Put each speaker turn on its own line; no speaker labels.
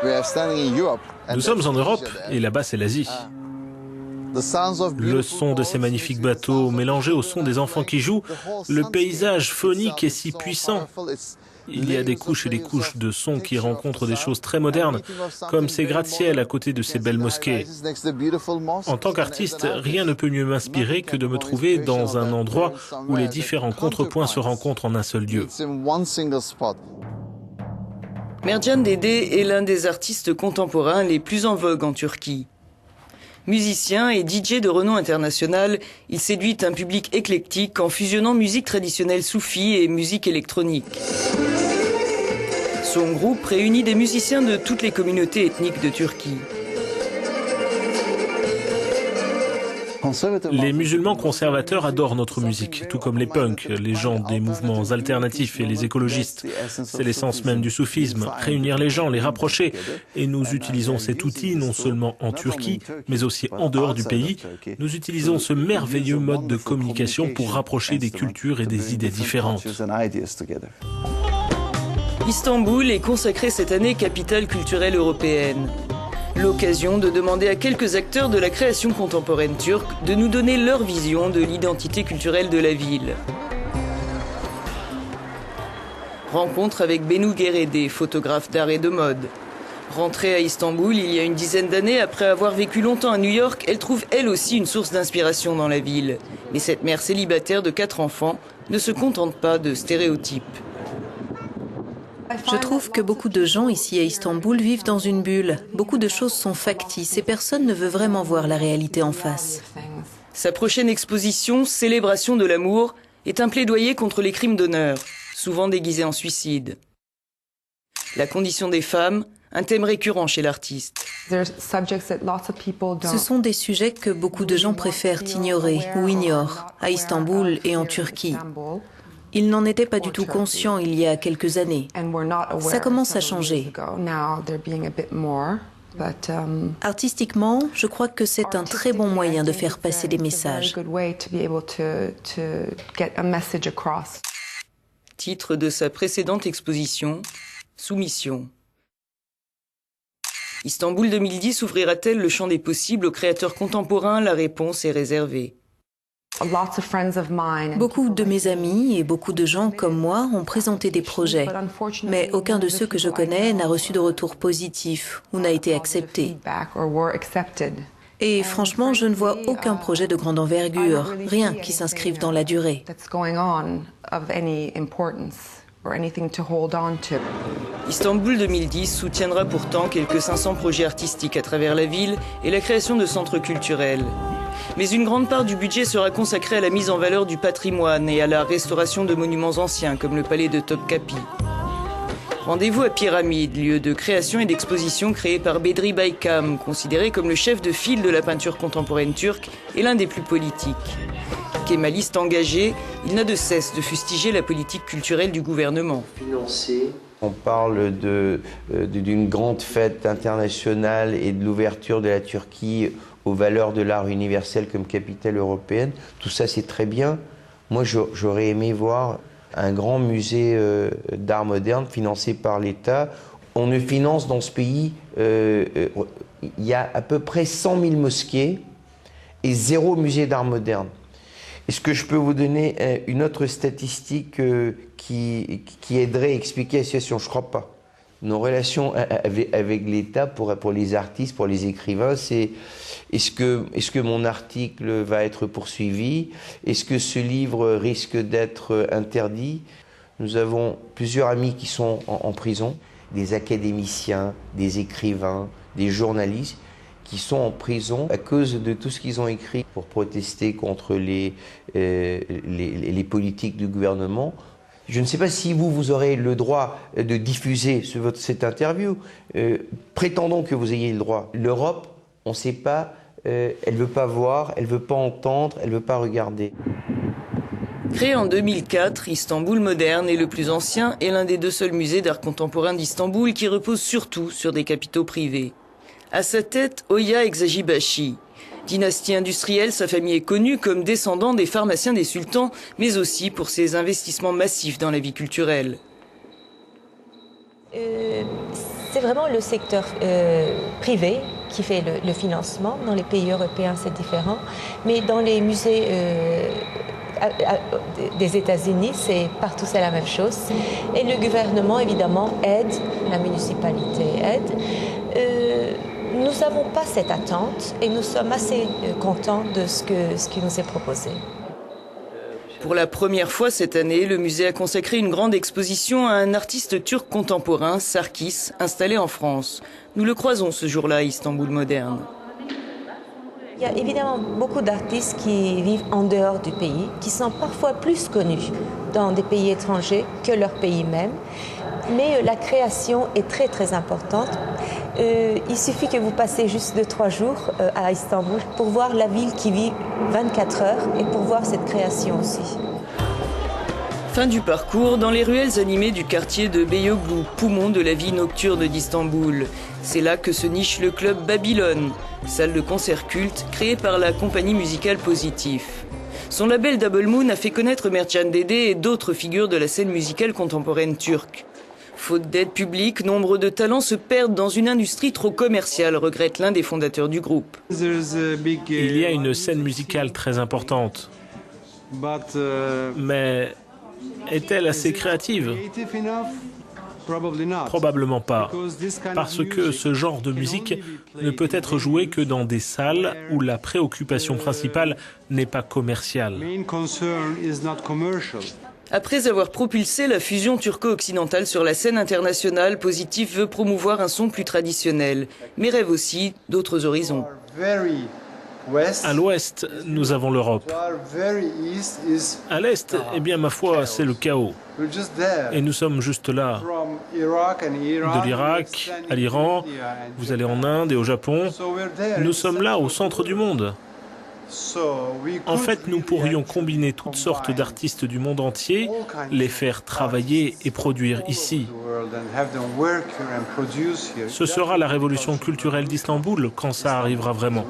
Nous sommes en Europe et là-bas c'est l'Asie. Le son de ces magnifiques bateaux mélangé au son des enfants qui jouent, le paysage phonique est si puissant. Il y a des couches et des couches de sons qui rencontrent des choses très modernes, comme ces gratte-ciels à côté de ces belles mosquées. En tant qu'artiste, rien ne peut mieux m'inspirer que de me trouver dans un endroit où les différents contrepoints se rencontrent en un seul lieu.
Mercan Dede est l'un des artistes contemporains les plus en vogue en Turquie. Musicien et DJ de renom international, il séduit un public éclectique en fusionnant musique traditionnelle soufie et musique électronique. Son groupe réunit des musiciens de toutes les communautés ethniques de Turquie.
Les musulmans conservateurs adorent notre musique, tout comme les punks, les gens des mouvements alternatifs et les écologistes. C'est l'essence même du soufisme, réunir les gens, les rapprocher. Et nous utilisons cet outil non seulement en Turquie, mais aussi en dehors du pays. Nous utilisons ce merveilleux mode de communication pour rapprocher des cultures et des idées différentes.
Istanbul est consacrée cette année capitale culturelle européenne. L'occasion de demander à quelques acteurs de la création contemporaine turque de nous donner leur vision de l'identité culturelle de la ville. Rencontre avec Bennu Gerede, photographe d'art et de mode. Rentrée à Istanbul il y a une dizaine d'années après avoir vécu longtemps à New York, elle trouve elle aussi une source d'inspiration dans la ville. Mais cette mère célibataire de 4 enfants ne se contente pas de stéréotypes.
Je trouve que beaucoup de gens ici à Istanbul vivent dans une bulle. Beaucoup de choses sont factices et personne ne veut vraiment voir la réalité en face.
Sa prochaine exposition, Célébration de l'amour, est un plaidoyer contre les crimes d'honneur, souvent déguisés en suicide. La condition des femmes, un thème récurrent chez l'artiste.
Ce sont des sujets que beaucoup de gens préfèrent ignorer ou ignorent à Istanbul et en Turquie. Ils n'en étaient pas du tout conscients il y a quelques années. Ça commence à changer. Artistiquement, je crois que c'est un très bon moyen de faire passer des messages.
Titre de sa précédente exposition, Soumission. Istanbul 2010 ouvrira-t-elle le champ des possibles aux créateurs contemporains? La réponse est réservée.
Beaucoup de mes amis et beaucoup de gens comme moi ont présenté des projets, mais aucun de ceux que je connais n'a reçu de retour positif ou n'a été accepté. Et franchement, je ne vois aucun projet de grande envergure, rien qui s'inscrive dans la durée.
Istanbul 2010 soutiendra pourtant quelques 500 projets artistiques à travers la ville et la création de centres culturels. Mais une grande part du budget sera consacrée à la mise en valeur du patrimoine et à la restauration de monuments anciens comme le palais de Topkapi. Rendez-vous à Pyramide, lieu de création et d'exposition créé par Bedri Baykam, considéré comme le chef de file de la peinture contemporaine turque et l'un des plus politiques. Kémaliste engagé, il n'a de cesse de fustiger la politique culturelle du gouvernement.
On parle d'une grande fête internationale et de l'ouverture de la Turquie aux valeurs de l'art universel comme capitale européenne. Tout ça, c'est très bien. Moi, j'aurais aimé voir un grand musée d'art moderne financé par l'État. On ne finance dans ce pays, il y a à peu près 100 000 mosquées et 0 musée d'art moderne. Est-ce que je peux vous donner une autre statistique qui aiderait à expliquer la situation? Je ne crois pas. Nos relations avec l'État pour les artistes, pour les écrivains, c'est est-ce que mon article va être poursuivi? Est-ce que ce livre risque d'être interdit? Nous avons plusieurs amis qui sont en prison, des académiciens, des écrivains, des journalistes qui sont en prison à cause de tout ce qu'ils ont écrit pour protester contre les politiques du gouvernement. Je ne sais pas si vous aurez le droit de diffuser cette interview. Prétendons que vous ayez le droit. L'Europe, on ne sait pas, elle ne veut pas voir, elle ne veut pas entendre, elle ne veut pas regarder.
Créé en 2004, Istanbul Moderne est le plus ancien et l'un des 2 seuls musées d'art contemporain d'Istanbul qui repose surtout sur des capitaux privés. À sa tête, Oya Ekzajibashi. Dynastie industrielle, sa famille est connue comme descendant des pharmaciens des sultans, mais aussi pour ses investissements massifs dans la vie culturelle.
C'est vraiment le secteur privé qui fait le financement. Dans les pays européens, c'est différent. Mais dans les musées des États-Unis, partout c'est la même chose. Et le gouvernement, évidemment, aide, la municipalité aide. Nous n'avons pas cette attente et nous sommes assez contents de ce qui nous est proposé.
Pour la première fois cette année, le musée a consacré une grande exposition à un artiste turc contemporain, Sarkis, installé en France. Nous le croisons ce jour-là à Istanbul moderne.
Il y a évidemment beaucoup d'artistes qui vivent en dehors du pays, qui sont parfois plus connus dans des pays étrangers que leur pays même. Mais la création est très très importante. Il suffit que vous passez juste 2-3 jours à Istanbul pour voir la ville qui vit 24 heures et pour voir cette création aussi.
Fin du parcours dans les ruelles animées du quartier de Beyoğlu, poumon de la vie nocturne d'Istanbul. C'est là que se niche le club Babylone, salle de concert culte créée par la compagnie musicale Positif. Son label Double Moon a fait connaître Mertcan Dede et d'autres figures de la scène musicale contemporaine turque. Faute d'aide publique, nombre de talents se perdent dans une industrie trop commerciale, regrette l'un des fondateurs du groupe.
Il y a une scène musicale très importante. Mais est-elle assez créative? Probablement pas, parce que ce genre de musique ne peut être joué que dans des salles où la préoccupation principale n'est pas commerciale.
Après avoir propulsé la fusion turco-occidentale sur la scène internationale, Positif veut promouvoir un son plus traditionnel, mais rêve aussi d'autres horizons.
À l'ouest, nous avons l'Europe. À l'est, eh bien, ma foi, c'est le chaos. Et nous sommes juste là. De l'Irak à l'Iran, vous allez en Inde et au Japon. Nous sommes là, au centre du monde. En fait, nous pourrions combiner toutes sortes d'artistes du monde entier, les faire travailler et produire ici. Ce sera la révolution culturelle d'Istanbul quand ça arrivera vraiment.